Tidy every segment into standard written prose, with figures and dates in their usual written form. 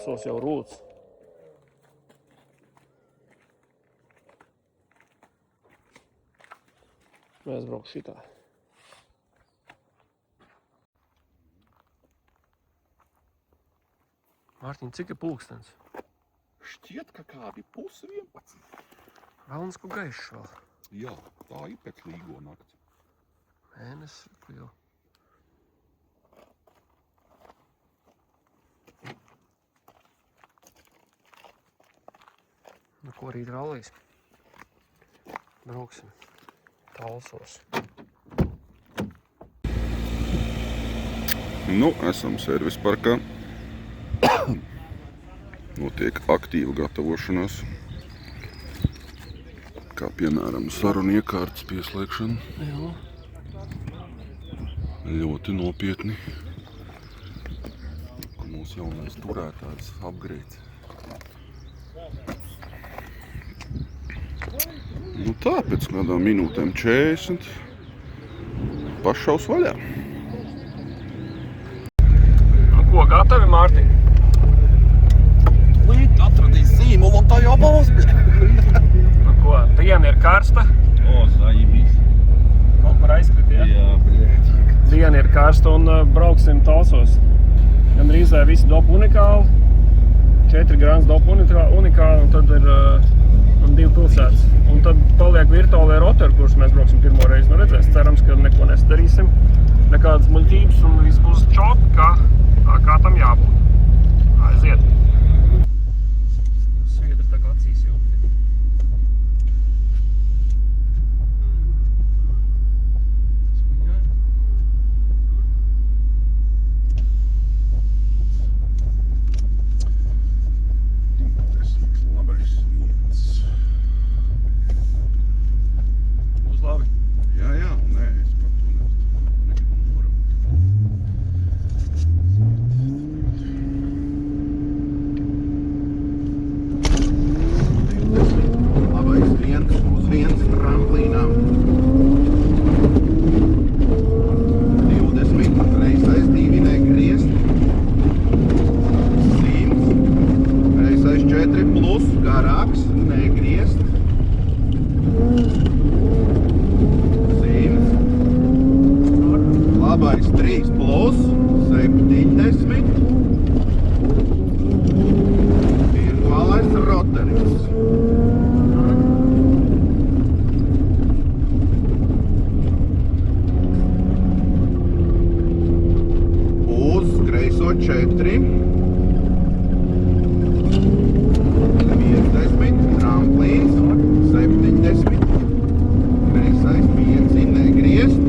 Talsos jau rūc. Mēs braukšu šitā. Mārtiņ, cik ir pulkstens? Šķiet, ka kādi 10:30. Velns, ko gaišs vēl. Jā, tā ir pēc līgo nakts. Mēnesis, ko jau. Nu, ko rīt rallīs? Brauksim Talsos. Nu, esam servis parkā. Notiek aktīva gatavošanās. Kā piemēram sarunu iekārtas pieslēgšana. Jā. Ļoti nopietni. Mūsu jaunais turētājs upgrade. Nu tā, pēc kādām minūtēm 40 pašaus vaļā. Nu, ko gatavi, Mārtiņ? Līdz atradīs zīmolu un tā jau būs. Nu, ko, diena ir karsta. O, zaibīs. Kaut kur aizkrit, ja? Jā, bļēķi. Diena ir karsta un brauksim Talsos. Gan rīzē visi dopu unikāli. 4 grāns dopu unikāli un tad ir 2 pilsētas. Un tad paliek virtuālajā rotori, kurus mēs brauksim pirmo reizi. Nu redzēs, cerams, ka neko nesadarīsim. Nekādas muļķības un viss būs čop, kā tam jābūt. Aiziet. Sviedra tā kā acīs jau. Labi. Jā, nē, es par to negribu noraut. Labais 1/1 tramplīnām. 20 reizais 2 negriezt. 100 reizais 4 plus garāks negriezt. 100. Labais 3 plus 70. Virtuālais rotaris. Uz kreiso 4. 50. Tramplīns. 70. Kreisais 5 negriezt.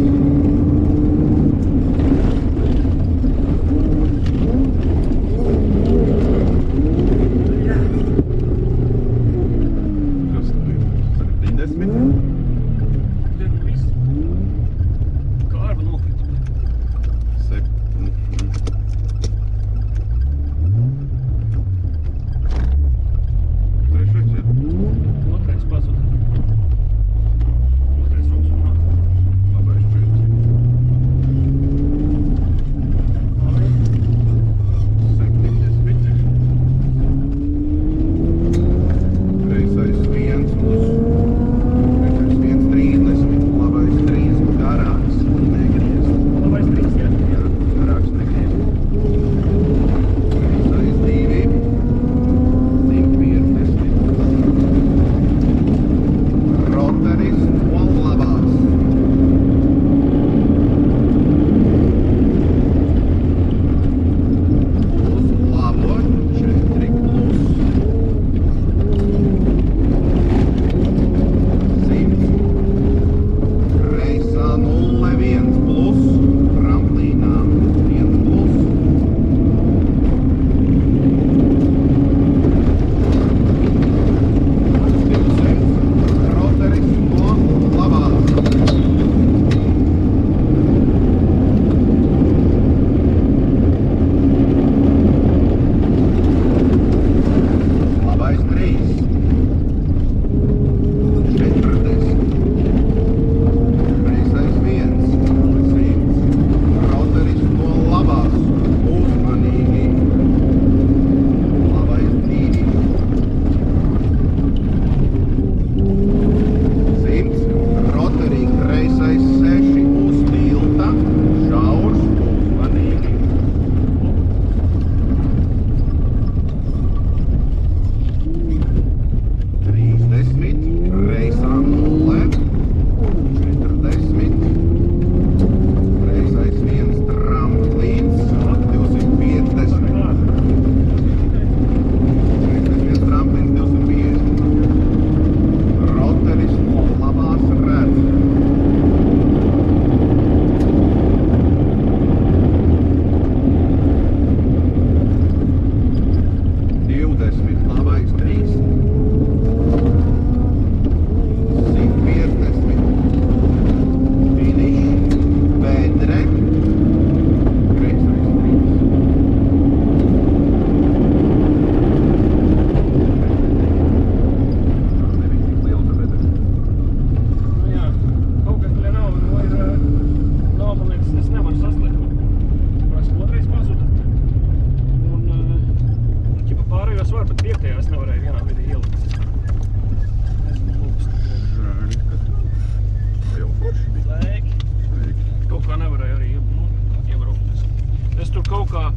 kā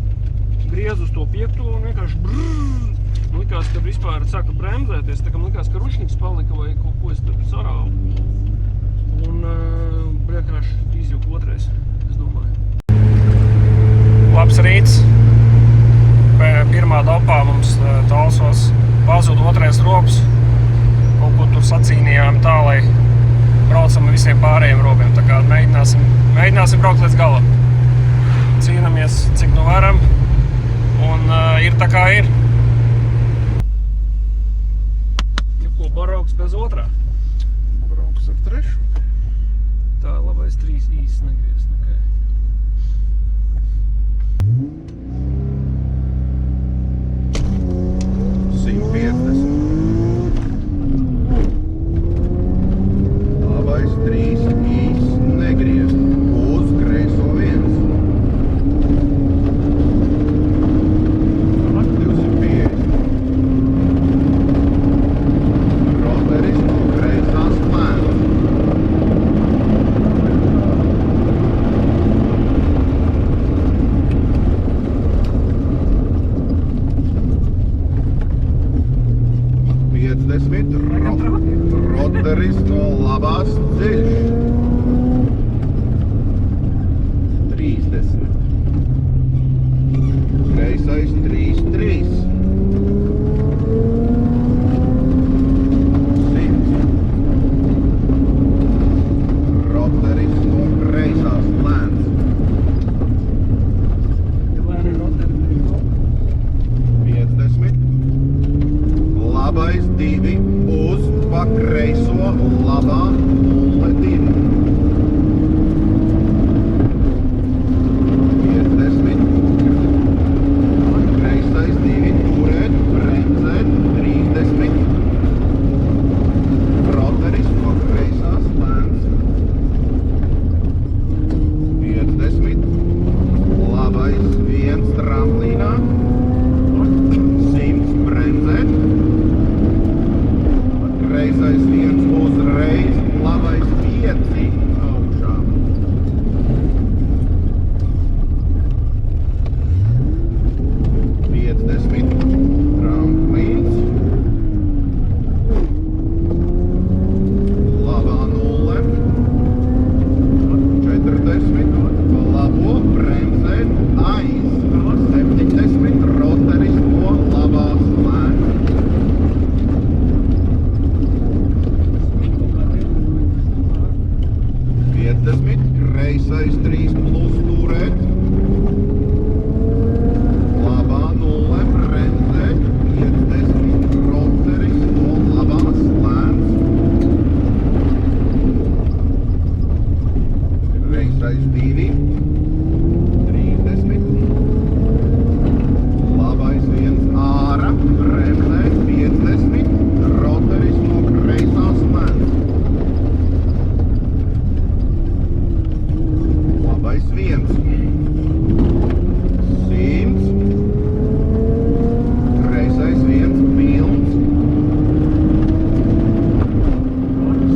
griez uz to piekto un vienkārši brrrr. Man likās, ka vispār sāka bremzēties, tā kā man likās, ka ručniks palika vai kaut ko es tur sarāvu. Un vienkārši izjūku otrais, es domāju. Labs rīts. Pirmā dopā mums Talsos pazuda otrais rops. Kaut ko tur sacīnījām tā, lai braucam visiem pārējiem robiem. Tā kā mēģināsim braukt līdz galam. Cīnamies, cik nu varam. Un ir tā kā ir. Ko barauks bez otrā? Brauks ar trešu. Tā, labais 3 īsti negriezt. Okay. Labais 3 īsti negriezt. Uz kreiso 1. 250. Roteris no kreisās lēns. Roteris no labās ceļš. 30. Kreisais 3-3. 100. Roteris no kreisās lēns. 50. Labais 2 uz pa kreiso labā 0-2. 50. Kreisais 2 turēt, bremzēt 30. Roteris no kreisās lēns. 50. Labais 1 tramplīnā. 100 bremzēt. Kreisais 1 uzreiz, labais 5 augšā. 50. Tramplīns. Labā 0. 40. Pa labo bremzēt aiz. 70. Roteris no labās lēns. 50. Kreisais 3 plus turēt. Labā 0. bremzēt. 50. Roteris no labās lēns. Kreisais 2. 30. Labais 1 ārā. Bremzēt. 50. Roteris no kreisās lēns. Labais 1. 100. Kreisais 1 pilns.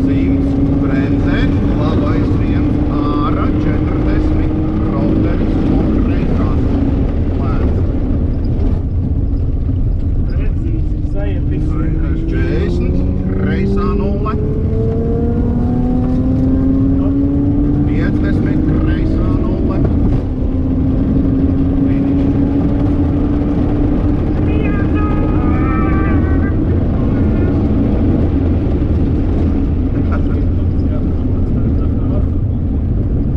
100. Bremzēt. Labais 1 ārā. 40. Roteris no kreisās lēns. Precīzi, sajiet visu. 40. Kreisā 0. 50. Kreisā 0.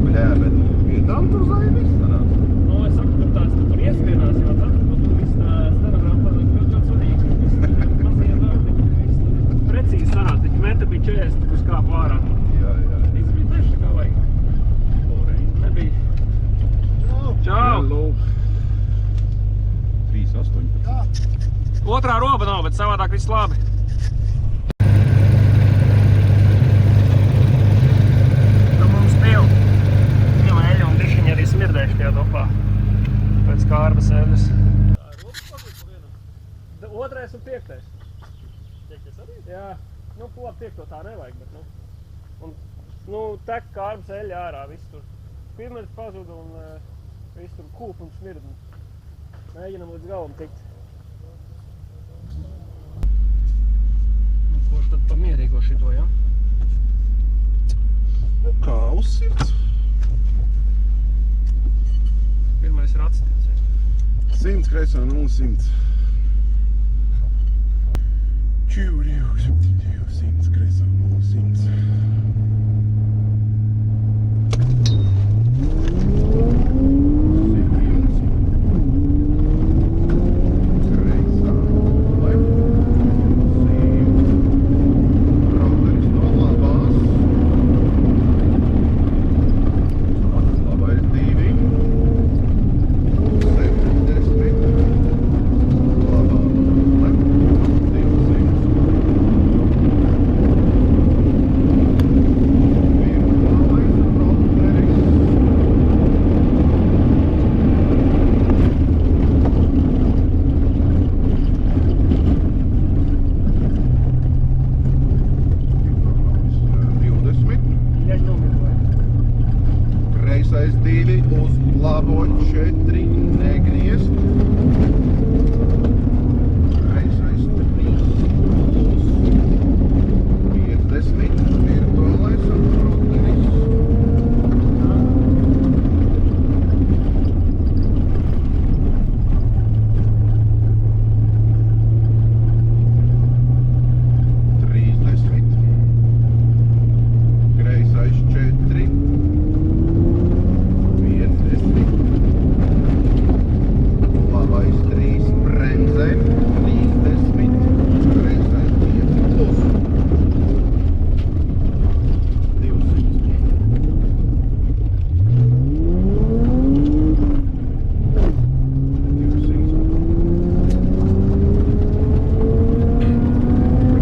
Bļā, bet vietām tur zaļi sanāca. Nu, es saku, tur tās tur ieskrienās, jo tad, tur viss tā stenogramma paliek ļoti svarīgi. Viss mazie vārdi, viss precīzi sanāca, taču meta bija 40, kurš kāp ārā. Jā. Viss bija tieši tā kā vajag. Nebija. Čau! 3-18. Otrā roba nav, bet savādāk viss labi. Nu, mums pil. Viņam eļa un dišiņi arī smirdējuši tajā dopā. Pēc kārbas eļas. Otrais un piektais. Piektais arī? Jā. Nu, ko piekto tā nevajag, bet nu. Un, tek kārbas eļa ārā, viss tur. Pirmais pazuda un viss tur kūp un smird. Mēģinam līdz galam tikt. Nu, kurš tad pa mierīgo šito, ja? Kā uz sirds? Pirmais ir atsitiens. 100 kreisā 0-100. 100 kreisā 0-100. Kreisais 2 uz labo 4 negriezt. Kreisais 3 plus 50 virtuālais un roteris. Kreisais 4 labais 3 bremzē, 30, kreisais 5 plus 200.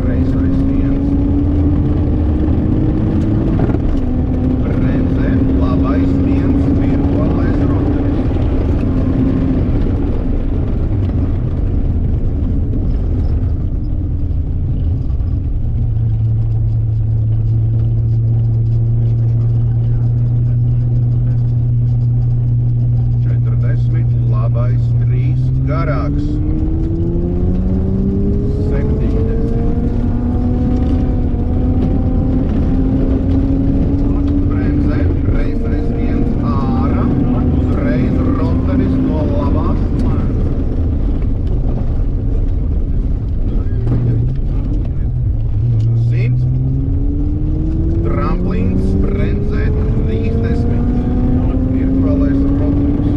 Kreisais 1. Bremzē, labais 1, virtuālais roteris. Labais 3 garāks. 70. Bremzē, kreisais 1 ārā, uzreiz roteris no labās slēdz. 100. Tramplīns, bremzē 30. Virtuālais roteris.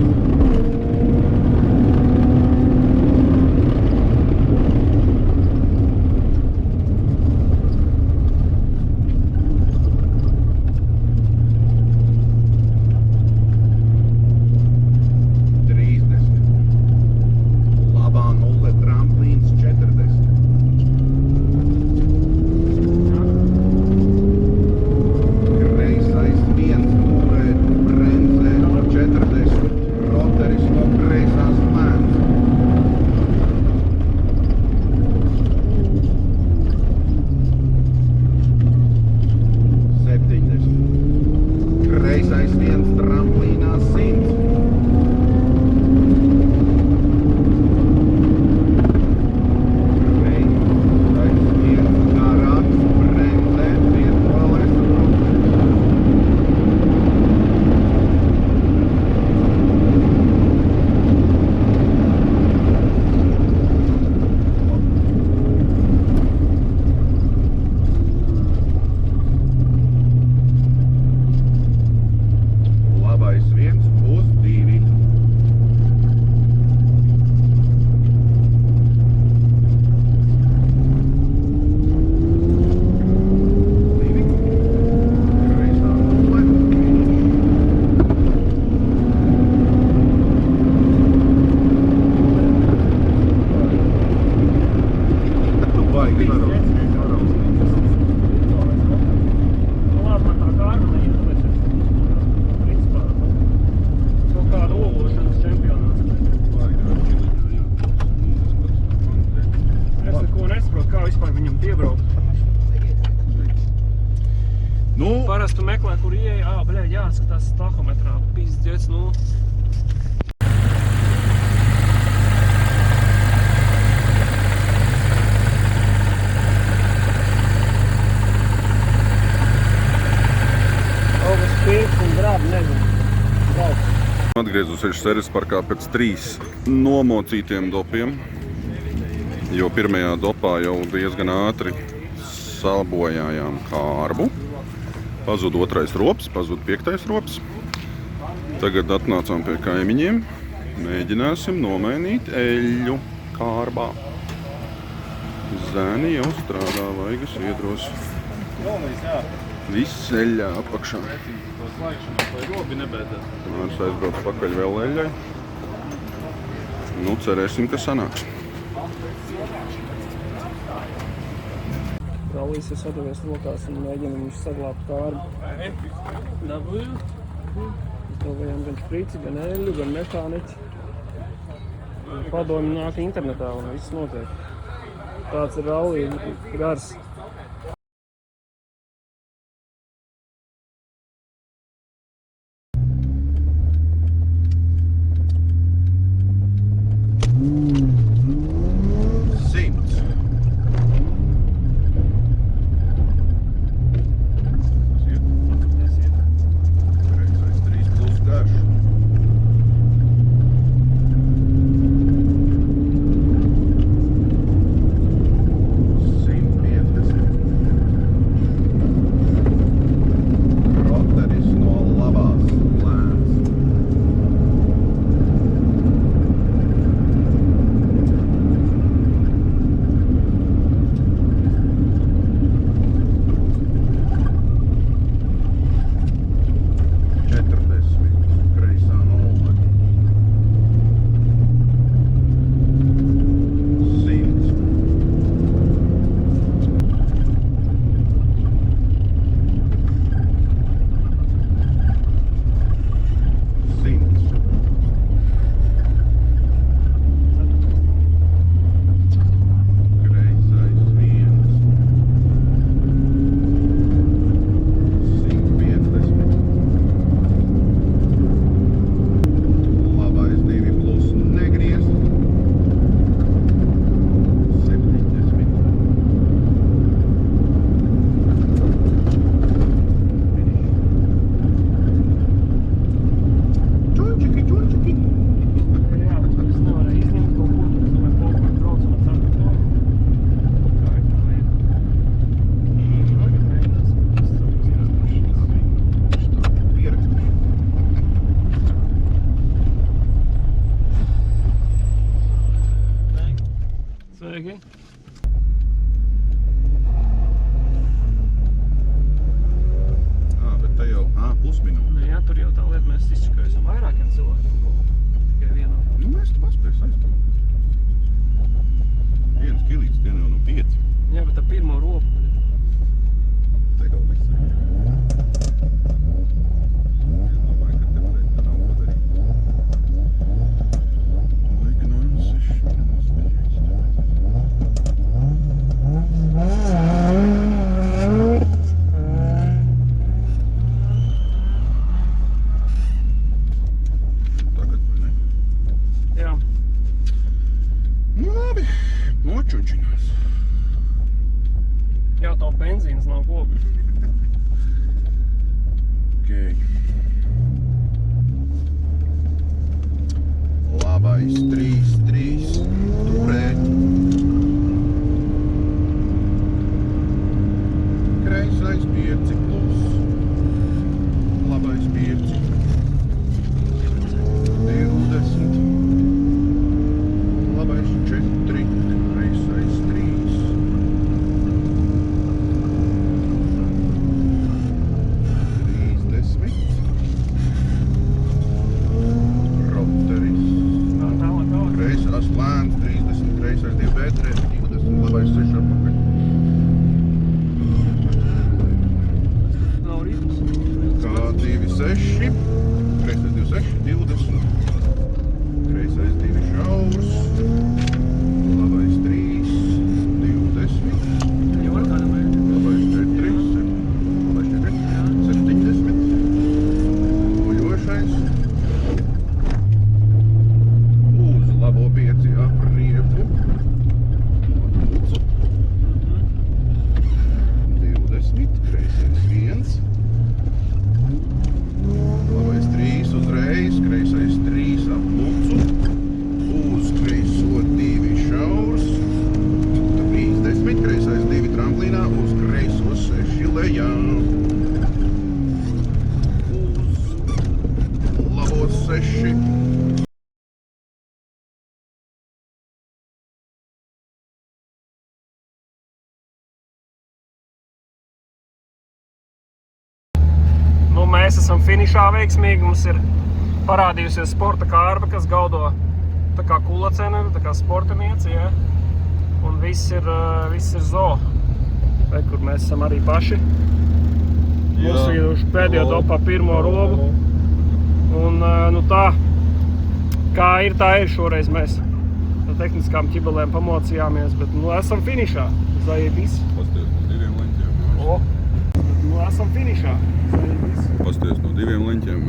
Labā 0 tramplīns 40. Kreisais 1 mūrē bremzē 40. Roteris no kreisās lēns. Kreisais 1 tramplīnā 100. Kreisais 1 garāks, bremzē, virtuālais roteris. Labais 1 uz 2. Kreisā 0. Baigi saraudzīt. Nu labi, man tā kārta neiet, principā, kaut kāda ološanas čempionāts. Es neko nesaprotu, kā vispār viņam piebraukt. Nu, Parasti tu meklē, kur ieeja, bļēd, jāskatās tahometrā, pizdziets, nu. pirkt un grāb, nezinu. Brauc. Atgriezu 6 series parkā pēc 3 nomocītiem dopiem, jo pirmajā dopā jau diezgan ātri sabojājām kārbu. Pazud 2. rops, pazud 5. rops. Tagad atnācām pie kaimiņiem. Mēģināsim nomainīt eļļu kārbā. Zēni jau strādā, vaigas iedros. Viss eļļā apakšā. Mārs aizbrauc pakaļ vēl eļļai. Nu, cerēsim, ka sanāks. Rallijas ir sadavies rokās un mēģina viņš saglābt kārbu. Dabūju. Izdomājām gan šprici, gan eļļu, gan mehāniķi. Padomi nāk internetā un viss notiek. Tāds ir rallija gars. Sveiki! Bet te jau pusminūte. Nu jā, tur jau tā lieta mēs izčakājusim vairākiem cilvēkiem. Tikai vienam. Nu, mēs tu paspēs aizstāv. 1 kilīts, tie jau no 5. Jā, bet tā pirmo ropu. Te kaut viss. Es domāju, ka te varētu tā nav padarīt. Laika normas 6 minūtes. Tagad, vai ne? Jā. Nu, labi. Nočuģinās. Jā, tā benzīns nav kopi. Okay. Labais 3-3. Turēt. Kreisais 5 plus. Labais 5. 20. Labais 4. Kreisais 3. Kreisās lēns, 30, kreisais 2 B3, 20, labais 6 atpakaļ. Nav ritms. K2-6, kreisais 2-6, 20, kreisais 2 šaurs, labais 3, 20, Jau var kāda mēģi. labais 4, labais 4, 70, ojošais. Labo 5 apriepu. Lūdzu. 20, kreisais 1. 6. Nu, mēs esam finišā veiksmīgi, mums ir parādījusies sporta kārba, kas gaudo tā kā kulacene, tā kā sportinieci, ja? Un viss ir zoo. Vai, kur mēs esam arī paši. Nosvīduši pēdējo dopā pirmo robu. Un nu tā, kā ir, tā ir šoreiz mēs ar tehniskām ķibelēm pamocījāmies, bet nu esam finišā. Zajebis. Pasties no 2 leņķiem. O, bet nu esam finišā. Zajebis. Pasties no 2 leņķiem.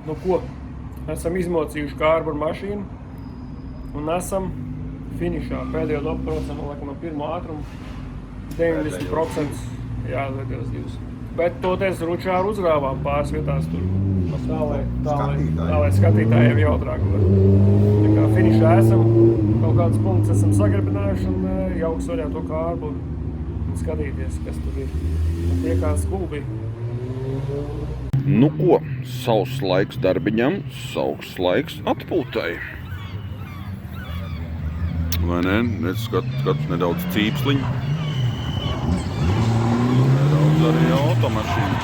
Nu ko, esam izmocījuši kārbu ar mašīnu un esam finišā. Pēdējo dopu procent, laikam, no pirmo ātrumu 90%. Jā, pēdējos 2. Bet toties ručāru uzrāvām pāris vietās tur. Tā, lai skatītājiem jautrāk. Tā kā finišā esam, kaut kādus punktus esam sagribinājuši un jauks vaļā to kārbu un skatīties, kas tur ir. Un tie kā skūbi. Nu ko, savs laiks darbiņam, savs laiks atpūtai. Vai ne? Es skatu nedaudz cīpsliņu. Nedaudz arī automašīnu.